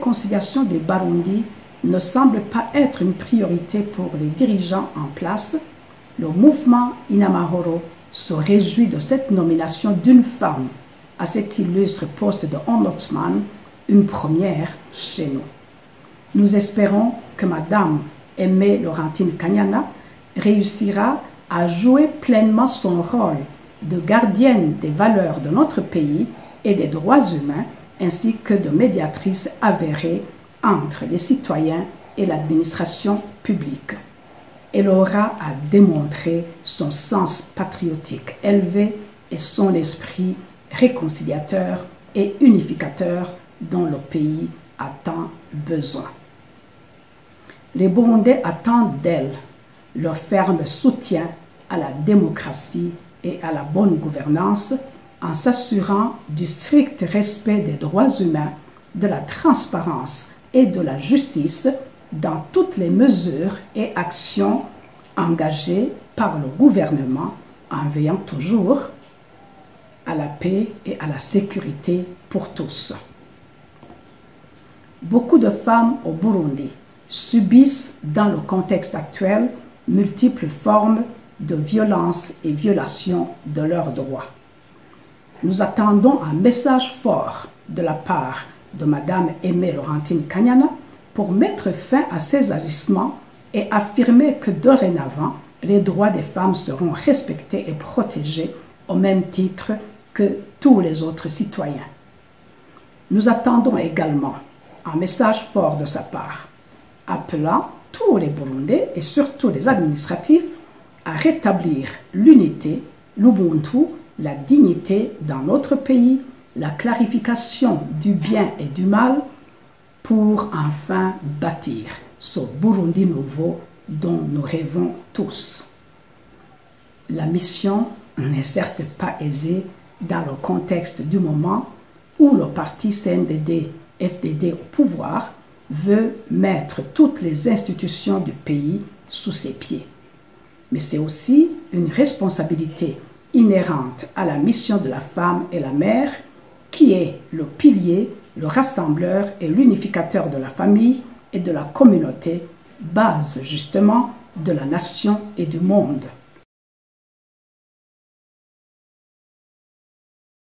réconciliation du Burundi ne semble pas être une priorité pour les dirigeants en place, le mouvement Inamahoro se réjouit de cette nomination d'une femme à cet illustre poste de ombudsman, une première chez nous. Nous espérons que Madame Aimée Laurentine Kanyana réussira à jouer pleinement son rôle de gardienne des valeurs de notre pays et des droits humains, ainsi que de médiatrice avérée entre les citoyens et l'administration publique. Elle aura à démontrer son sens patriotique élevé et son esprit réconciliateur et unificateur dont le pays a tant besoin. Les Burundais attendent d'elle le ferme soutien à la démocratie et à la bonne gouvernance en s'assurant du strict respect des droits humains, de la transparence et de la justice dans toutes les mesures et actions engagées par le gouvernement en veillant toujours à la paix et à la sécurité pour tous. Beaucoup de femmes au Burundi subissent dans le contexte actuel multiples formes de violence et violations de leurs droits. Nous attendons un message fort de la part de Madame Aimée Laurentine Kanyana pour mettre fin à ces agissements et affirmer que dorénavant, les droits des femmes seront respectés et protégés au même titre que tous les autres citoyens. Nous attendons également un message fort de sa part, appelant tous les Burundais et surtout les administratifs à rétablir l'unité, l'Ubuntu, la dignité dans notre pays, la clarification du bien et du mal pour enfin bâtir ce Burundi nouveau dont nous rêvons tous. La mission n'est certes pas aisée dans le contexte du moment où le parti CNDD-FDD au pouvoir veut mettre toutes les institutions du pays sous ses pieds. Mais c'est aussi une responsabilité inhérente à la mission de la femme et la mère, qui est le pilier, le rassembleur et l'unificateur de la famille et de la communauté, base justement de la nation et du monde.